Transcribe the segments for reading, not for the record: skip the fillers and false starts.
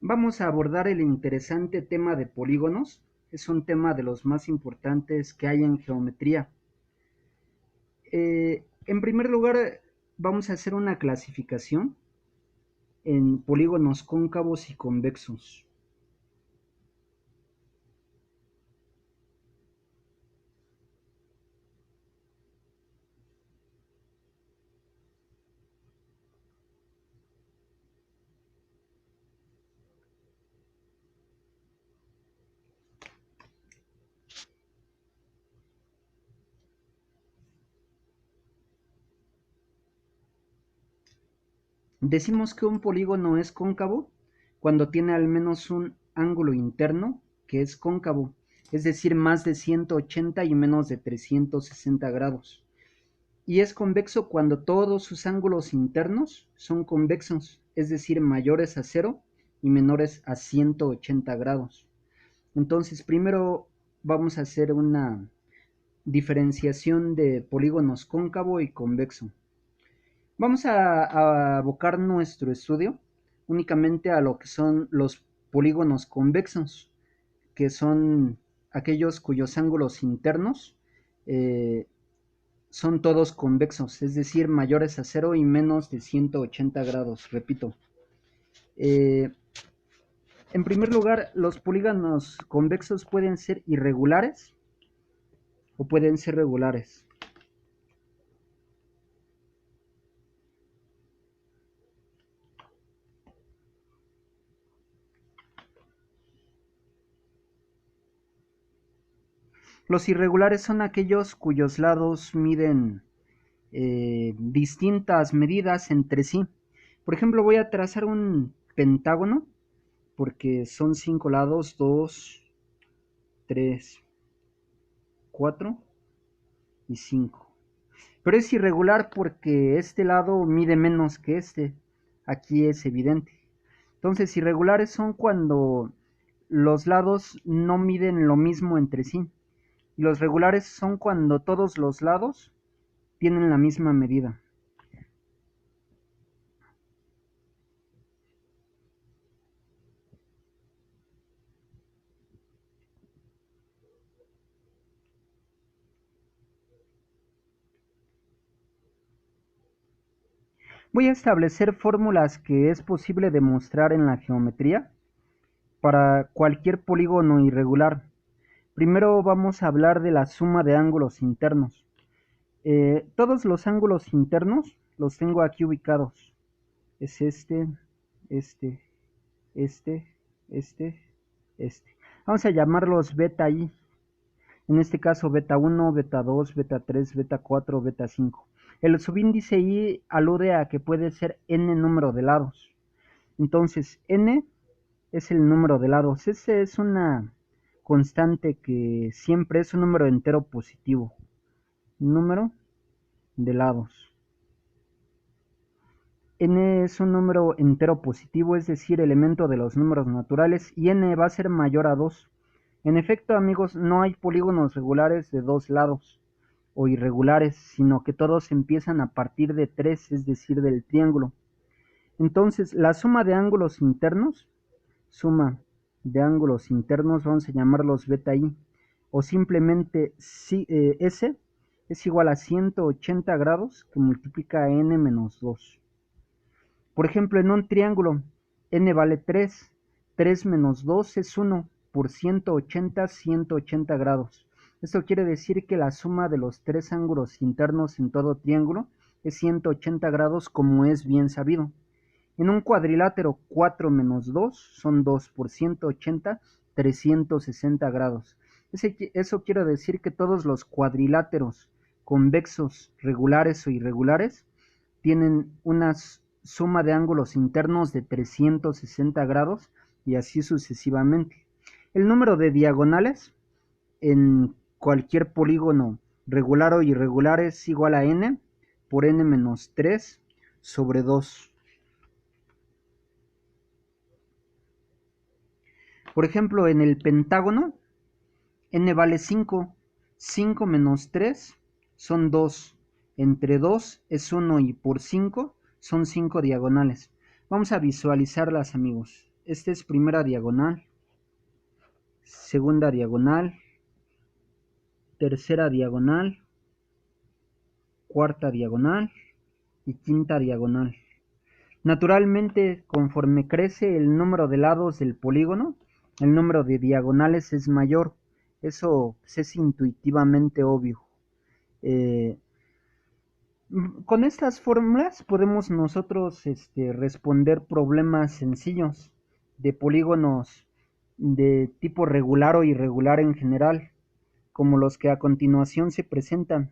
Vamos a abordar el interesante tema de polígonos. Es un tema de los más importantes que hay en geometría. En primer lugar, vamos a hacer una clasificación en polígonos cóncavos y convexos. Decimos que un polígono es cóncavo cuando tiene al menos un ángulo interno que es cóncavo, es decir, más de 180 y menos de 360 grados. Y es convexo cuando todos sus ángulos internos son convexos, es decir, mayores a 0 y menores a 180 grados. Entonces, primero vamos a hacer una diferenciación de polígonos cóncavo y convexo. Vamos a abocar nuestro estudio únicamente a lo que son los polígonos convexos, que son aquellos cuyos ángulos internos son todos convexos, es decir, mayores a 0 y menos de 180 grados, repito. En primer lugar, los polígonos convexos pueden ser irregulares o pueden ser regulares. Los irregulares son aquellos cuyos lados miden distintas medidas entre sí. Por ejemplo, voy a trazar un pentágono porque son 5 lados, 2, 3, 4 y 5. Pero es irregular porque este lado mide menos que este. Aquí es evidente. Entonces, irregulares son cuando los lados no miden lo mismo entre sí. Y los regulares son cuando todos los lados tienen la misma medida. Voy a establecer fórmulas que es posible demostrar en la geometría para cualquier polígono irregular. Primero vamos a hablar de la suma de ángulos internos. Todos los ángulos internos los tengo aquí ubicados. Es este, este, este, este. Vamos a llamarlos beta i. En este caso beta 1, beta 2, beta 3, beta 4, beta 5. El subíndice i alude a que puede ser n número de lados. Entonces, n es el número de lados. Ese es una constante que siempre es un número entero positivo. Número de lados. N es un número entero positivo, es decir, elemento de los números naturales, y n va a ser mayor a 2. En efecto, amigos, no hay polígonos regulares de dos lados o irregulares, sino que todos empiezan a partir de 3, es decir, del triángulo. Entonces, la suma de ángulos internos, vamos a llamarlos beta i, o simplemente S es igual a 180 grados que multiplica n menos 2. Por ejemplo, en un triángulo, n vale 3, 3 menos 2 es 1, por 180 grados. Esto quiere decir que la suma de los tres ángulos internos en todo triángulo es 180 grados, como es bien sabido. En un cuadrilátero, 4 menos 2 son 2 por 180, 360 grados. Eso quiere decir que todos los cuadriláteros convexos, regulares o irregulares, tienen una suma de ángulos internos de 360 grados y así sucesivamente. El número de diagonales en cualquier polígono regular o irregular es igual a n por n menos 3 sobre 2. Por ejemplo, en el pentágono, n vale 5. 5 menos 3 son 2. Entre 2 es 1 y por 5 son 5 diagonales. Vamos a visualizarlas, amigos. esta es primera diagonal, segunda diagonal, tercera diagonal, cuarta diagonal y quinta diagonal. Naturalmente, conforme crece el número de lados del polígono, el número de diagonales es mayor. Eso es intuitivamente obvio. Con estas fórmulas podemos nosotros responder problemas sencillos de polígonos de tipo regular o irregular en general, como los que a continuación se presentan.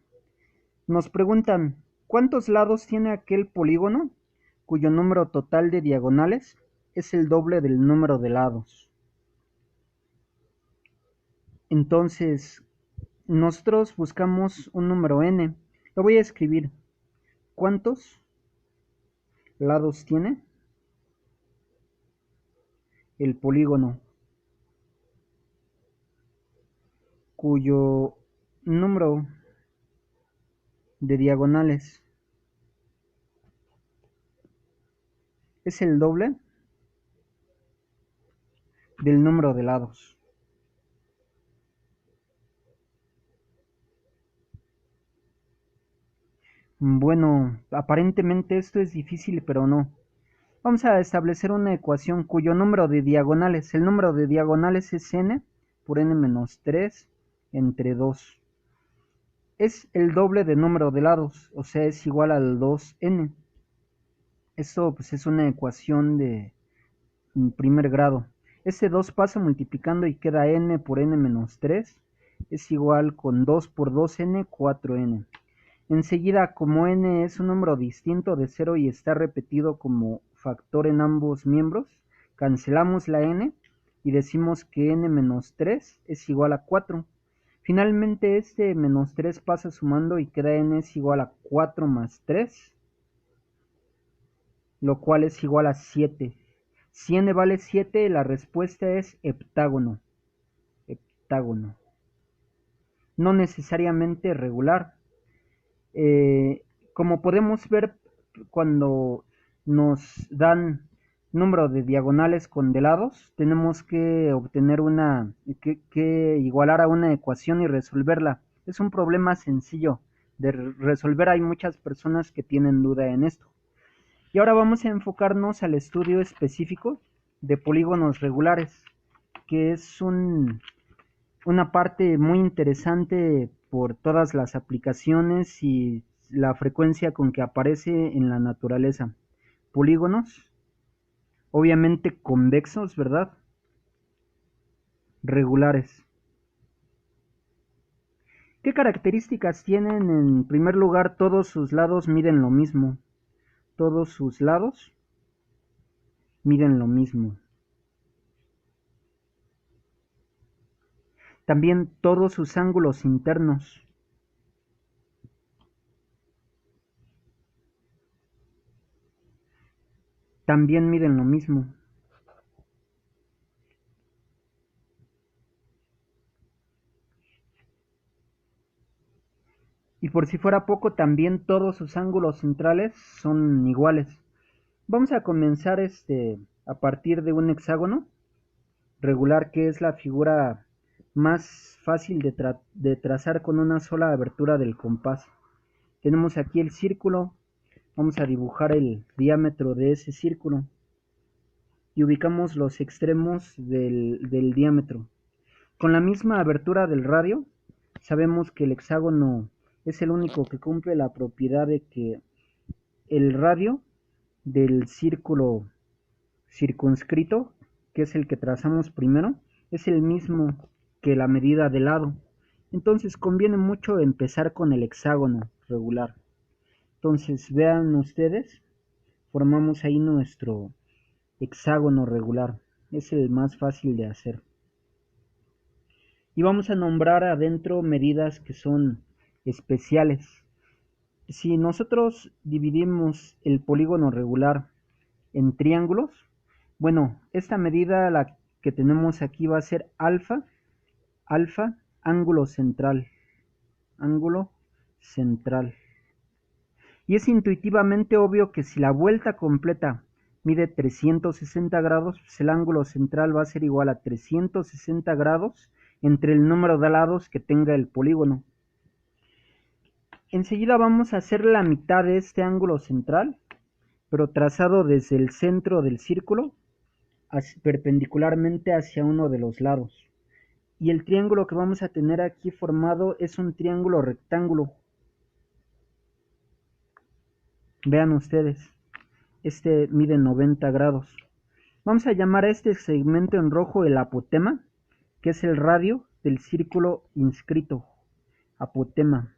Nos preguntan, ¿cuántos lados tiene aquel polígono cuyo número total de diagonales es el doble del número de lados? Entonces, nosotros buscamos un número n. Lo voy a escribir. ¿Cuántos lados tiene el polígono cuyo número de diagonales es el doble del número de lados? Bueno, aparentemente esto es difícil, pero no. Vamos a establecer una ecuación cuyo número de diagonales, el número de diagonales es n por n menos 3 entre 2. Es el doble del número de lados, o sea, es igual al 2n. Esto pues, es una ecuación de primer grado. Este 2 pasa multiplicando y queda n por n menos 3. Es igual con 2 por 2n, 4n. Enseguida, como n es un número distinto de 0 y está repetido como factor en ambos miembros, cancelamos la n y decimos que n menos 3 es igual a 4. Finalmente este menos 3 pasa sumando y queda n es igual a 4 más 3, lo cual es igual a 7. Si n vale 7, la respuesta es heptágono. Heptágono. No necesariamente regular. Como podemos ver, cuando nos dan número de diagonales con de lados, tenemos que obtener que igualar a una ecuación y resolverla. Es un problema sencillo de resolver, hay muchas personas que tienen duda en esto. Y ahora vamos a enfocarnos al estudio específico de polígonos regulares, que es una parte muy interesante por todas las aplicaciones y la frecuencia con que aparece en la naturaleza. Polígonos, obviamente convexos, ¿verdad? Regulares. ¿Qué características tienen? En primer lugar, todos sus lados miden lo mismo. Todos sus lados miden lo mismo. También todos sus ángulos internos también miden lo mismo. Y por si fuera poco, también todos sus ángulos centrales son iguales. Vamos a comenzar a partir de un hexágono regular, que es la figura más fácil de trazar con una sola abertura del compás. Tenemos aquí el círculo, vamos a dibujar el diámetro de ese círculo y ubicamos los extremos del diámetro. Con la misma abertura del radio, sabemos que el hexágono es el único que cumple la propiedad de que el radio del círculo circunscrito, que es el que trazamos primero, es el mismo que la medida de lado. Entonces conviene mucho empezar con el hexágono regular. Entonces vean ustedes, formamos ahí nuestro hexágono regular. Es el más fácil de hacer. Y vamos a nombrar adentro medidas que son especiales. Si nosotros dividimos el polígono regular en triángulos, bueno, esta medida, la que tenemos aquí, va a ser alfa, ángulo central, ángulo central. Y es intuitivamente obvio que si la vuelta completa mide 360 grados, pues el ángulo central va a ser igual a 360 grados entre el número de lados que tenga el polígono. Enseguida vamos a hacer la mitad de este ángulo central, pero trazado desde el centro del círculo perpendicularmente hacia uno de los lados. Y el triángulo que vamos a tener aquí formado es un triángulo rectángulo. Vean ustedes, este mide 90 grados. Vamos a llamar a este segmento en rojo el apotema, que es el radio del círculo inscrito. Apotema.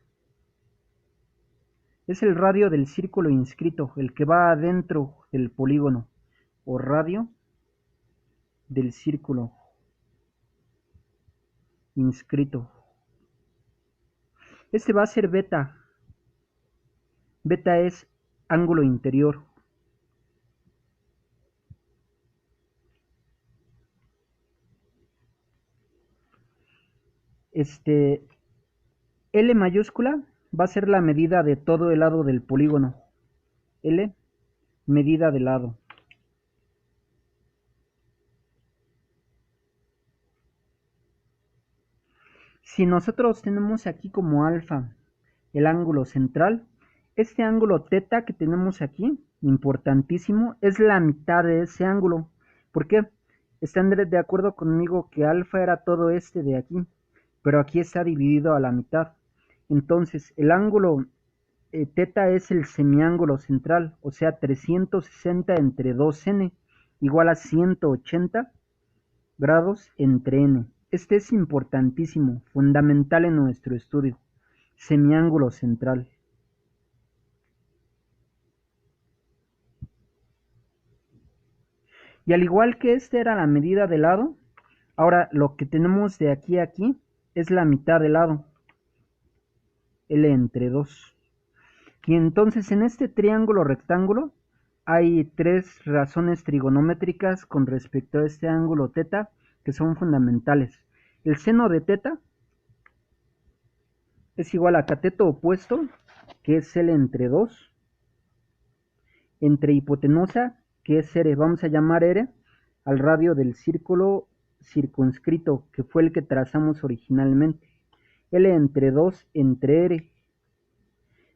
Es el radio del círculo inscrito, el que va adentro del polígono, o radio del círculo inscrito. Este va a ser beta. Beta es ángulo interior. L mayúscula va a ser la medida de todo el lado del polígono. L, medida de lado. Si nosotros tenemos aquí como alfa el ángulo central, este ángulo teta que tenemos aquí, importantísimo, es la mitad de ese ángulo. ¿Por qué? Están de acuerdo conmigo que alfa era todo este de aquí, pero aquí está dividido a la mitad. Entonces, el ángulo teta es el semiángulo central, o sea, 360 entre 2n, igual a 180 grados entre n. Este es importantísimo, fundamental en nuestro estudio. Semiángulo central. Y al igual que esta era la medida de lado, ahora lo que tenemos de aquí a aquí es la mitad de lado. L entre 2. Y entonces en este triángulo rectángulo hay tres razones trigonométricas con respecto a este ángulo teta que son fundamentales. El seno de teta es igual a cateto opuesto, que es L entre 2, entre hipotenusa, que es R. Vamos a llamar R al radio del círculo circunscrito, que fue el que trazamos originalmente. L entre 2 entre R.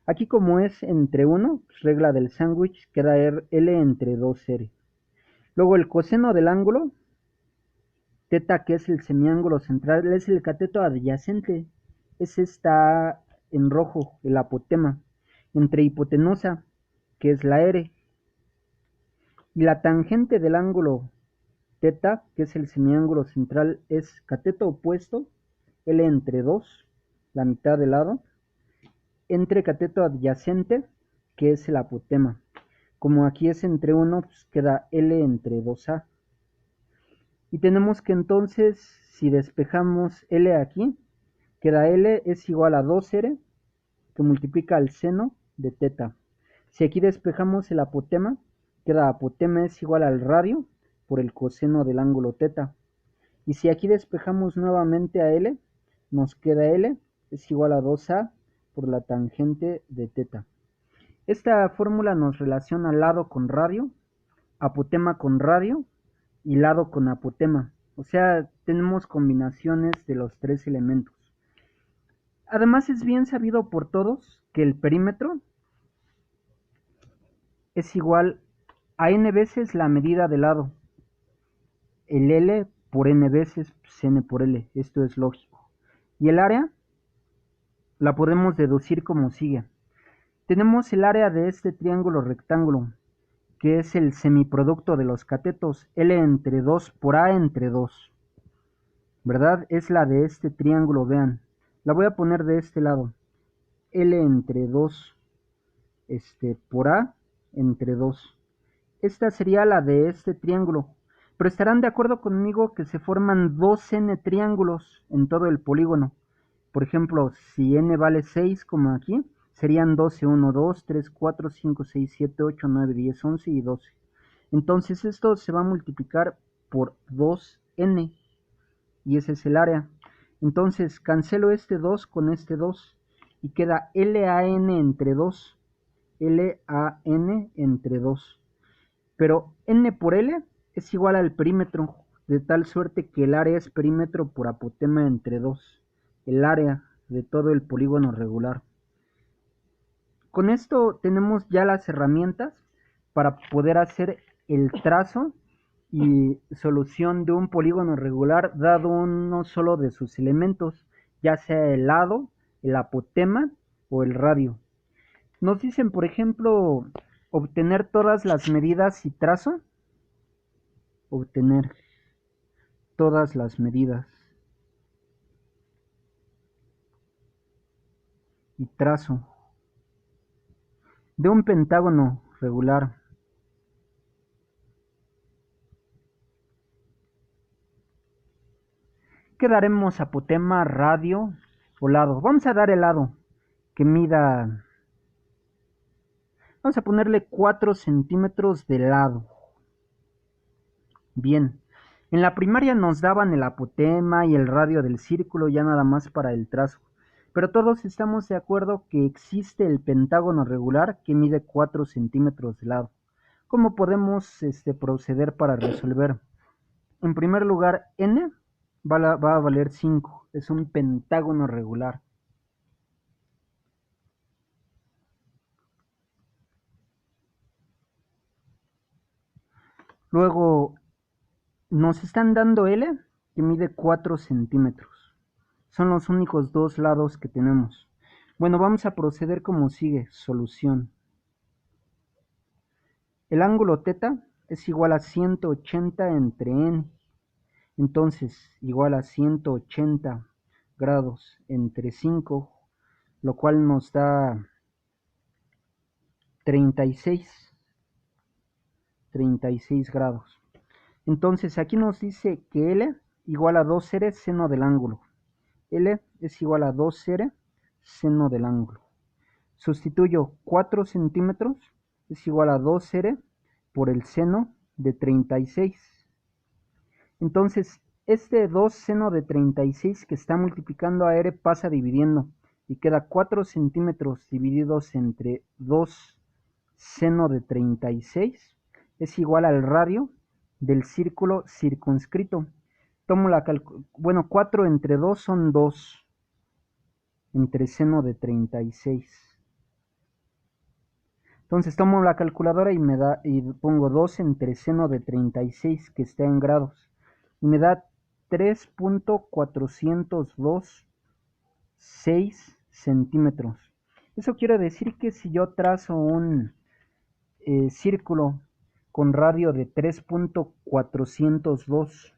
Aquí como es entre 1, pues regla del sándwich, queda L entre 2R. Luego el coseno del ángulo, teta, que es el semiángulo central, es el cateto adyacente. Ese está en rojo, el apotema. Entre hipotenusa, que es la R. Y la tangente del ángulo teta, que es el semiángulo central, es cateto opuesto, L entre 2, la mitad del lado, entre cateto adyacente, que es el apotema. Como aquí es entre 1, pues queda L entre 2A. Y tenemos que entonces, si despejamos L aquí, queda L es igual a 2R, que multiplica el seno de teta. Si aquí despejamos el apotema, queda apotema es igual al radio por el coseno del ángulo teta. Y si aquí despejamos nuevamente a L, nos queda L es igual a 2A por la tangente de teta. Esta fórmula nos relaciona lado con radio, apotema con radio y lado con apotema. O sea, tenemos combinaciones de los tres elementos. Además es bien sabido por todos que el perímetro es igual a n veces la medida de lado. El L por n veces, pues n por L, esto es lógico. Y el área la podemos deducir como sigue. Tenemos el área de este triángulo rectángulo, que es el semiproducto de los catetos, L entre 2 por A entre 2. ¿Verdad? Es la de este triángulo, vean. La voy a poner de este lado. L entre 2 por A entre 2. Esta sería la de este triángulo. Pero estarán de acuerdo conmigo que se forman 2n triángulos en todo el polígono. Por ejemplo, si n vale 6, como aquí, serían 12, 1, 2, 3, 4, 5, 6, 7, 8, 9, 10, 11 y 12. Entonces esto se va a multiplicar por 2n y ese es el área. Entonces cancelo este 2 con este 2 y queda LAN entre 2. LAN entre 2. pero n por L es igual al perímetro, de tal suerte que el área es perímetro por apotema entre 2, el área de todo el polígono regular. Con esto tenemos ya las herramientas para poder hacer el trazo y solución de un polígono regular dado uno solo de sus elementos, ya sea el lado, el apotema o el radio. Nos dicen, por ejemplo, obtener todas las medidas y trazo. Obtener todas las medidas y trazo de un pentágono regular. ¿Qué daremos? Apotema, radio o lado. Vamos a dar el lado que mida, vamos a ponerle 4 centímetros de lado. Bien, en la primaria nos daban el apotema y el radio del círculo ya nada más para el trazo, pero todos estamos de acuerdo que existe el pentágono regular que mide 4 centímetros de lado. ¿Cómo podemos proceder para resolver? En primer lugar, n va a valer 5, es un pentágono regular. Luego, nos están dando L, que mide 4 centímetros. Son los únicos dos lados que tenemos. Bueno, vamos a proceder como sigue. Solución. El ángulo θ es igual a 180 entre n. Entonces, igual a 180 grados entre 5, lo cual nos da 36 grados. Entonces, aquí nos dice que L igual a 2R seno del ángulo. L es igual a 2R seno del ángulo. Sustituyo 4 centímetros es igual a 2R por el seno de 36. Entonces, este 2 seno de 36 que está multiplicando a R pasa dividiendo y queda 4 centímetros divididos entre 2 seno de 36 es igual al radio del círculo circunscrito. Tomo la bueno, 4 entre 2 son 2 entre seno de 36. Entonces tomo la calculadora y me da, y pongo 2 entre seno de 36 que está en grados. Y me da 3.426 centímetros. Eso quiere decir que si yo trazo un círculo con radio de 3.402,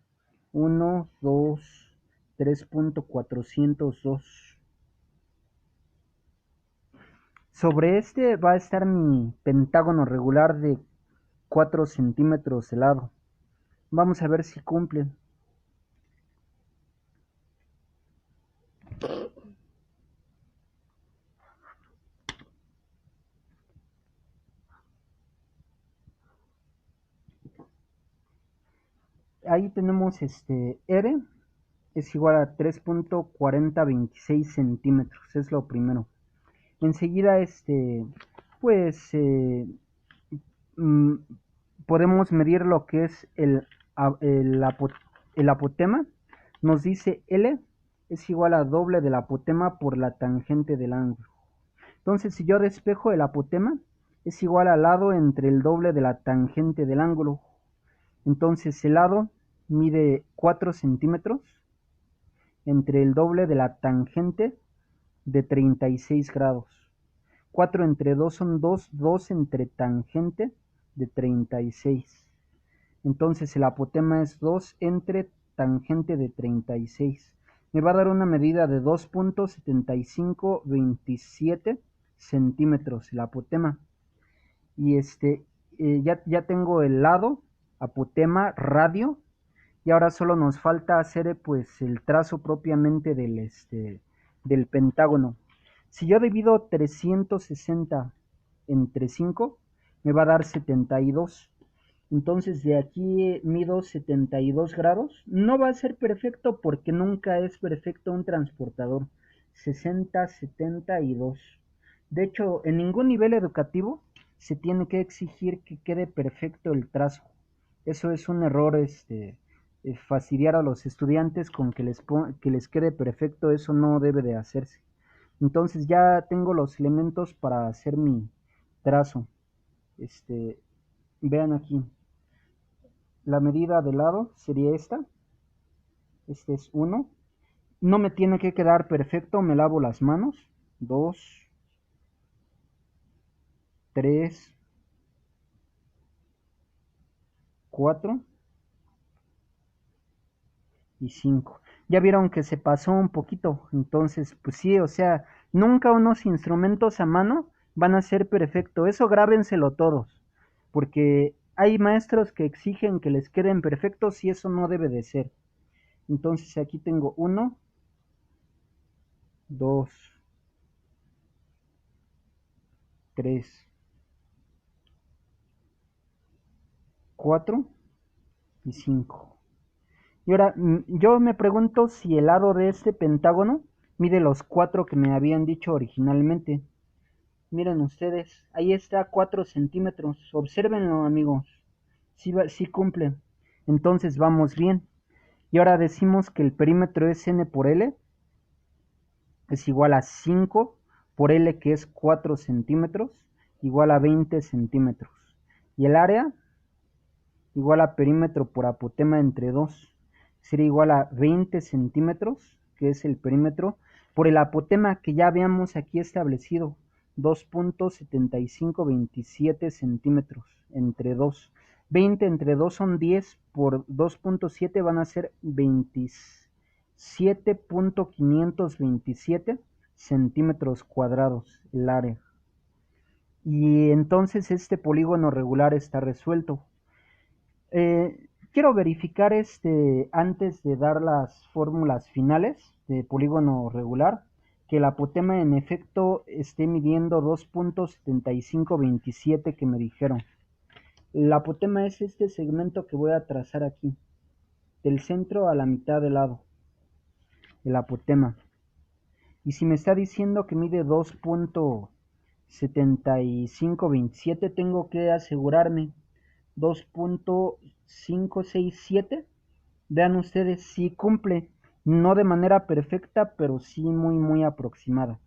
1, 2, 3.402. Sobre este va a estar mi pentágono regular de 4 centímetros de lado. Vamos a ver si cumple. Ahí tenemos R es igual a 3.4026 centímetros, es lo primero. Enseguida pues podemos medir lo que es el apotema. Nos dice L es igual a doble del apotema por la tangente del ángulo. Entonces, si yo despejo el apotema, es igual al lado entre el doble de la tangente del ángulo. Entonces, el lado mide 4 centímetros entre el doble de la tangente de 36 grados. 4 entre 2 son 2, 2 entre tangente de 36. Entonces el apotema es 2 entre tangente de 36. Me va a dar una medida de 2.7527 centímetros el apotema. Y ya tengo el lado, apotema, radio. Y ahora solo nos falta hacer pues el trazo propiamente del pentágono. Si yo divido 360 entre 5, me va a dar 72. Entonces de aquí mido 72 grados. No va a ser perfecto porque nunca es perfecto un transportador. 60, 72. De hecho, en ningún nivel educativo se tiene que exigir que quede perfecto el trazo. Eso es un error, fastidiar a los estudiantes con que les quede perfecto, eso no debe de hacerse. Entonces ya tengo los elementos para hacer mi trazo. Este, vean aquí, la medida de lado sería esta. Este es 1. No me tiene que quedar perfecto, me lavo las manos. 2, 3, 4 y 5. Ya vieron que se pasó un poquito, entonces pues sí, o sea, nunca unos instrumentos a mano van a ser perfecto, eso grábenselo todos, porque hay maestros que exigen que les queden perfectos y eso no debe de ser. Entonces aquí tengo 1, 2, 3, 4 y 5. Y ahora yo me pregunto si el lado de este pentágono mide los 4 que me habían dicho originalmente. Miren ustedes, ahí está 4 centímetros. Obsérvenlo, amigos. Sí cumple. Entonces vamos bien. Y ahora decimos que el perímetro es n por L. Es igual a 5 por L, que es 4 centímetros, igual a 20 centímetros. Y el área igual a perímetro por apotema entre 2. Sería igual a 20 centímetros, que es el perímetro, por el apotema que ya habíamos aquí establecido, 2.7527 centímetros entre 2. 20 entre 2 son 10, por 2.7 van a ser 27.527 centímetros cuadrados el área. Y entonces este polígono regular está resuelto. Quiero verificar antes de dar las fórmulas finales de polígono regular, que el apotema en efecto esté midiendo 2.7527 que me dijeron. El apotema es este segmento que voy a trazar aquí, del centro a la mitad del lado, el apotema. Y si me está diciendo que mide 2.7527, tengo que asegurarme 2.567. Vean ustedes, sí cumple, no de manera perfecta, pero sí muy aproximada.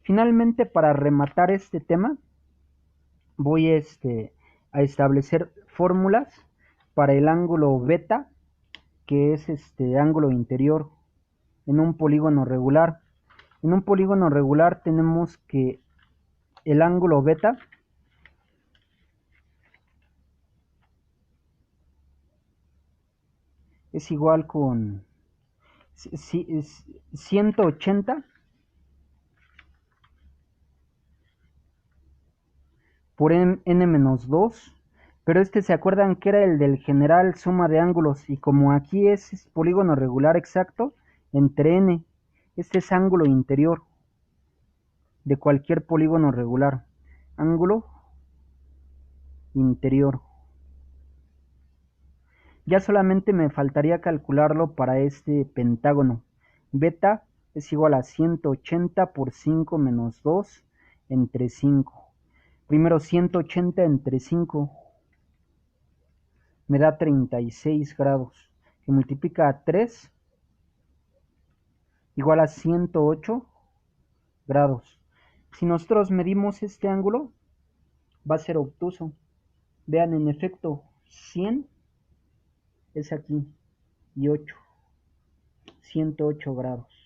Finalmente, para rematar este tema, voy a establecer fórmulas para el ángulo beta, que es este ángulo interior en un polígono regular. En un polígono regular tenemos que el ángulo beta es igual con 180 por n-2, pero se acuerdan que era el del general suma de ángulos, y como aquí es polígono regular exacto, entre n, este es ángulo interior de cualquier polígono regular, ángulo interior. Ya solamente me faltaría calcularlo para este pentágono. Beta es igual a 180 por 5 menos 2 entre 5. Primero 180 entre 5 me da 36 grados, que multiplica a 3 igual a 108 grados. Si nosotros medimos este ángulo, va a ser obtuso. Vean, en efecto, 100 es aquí y 8, 108 grados.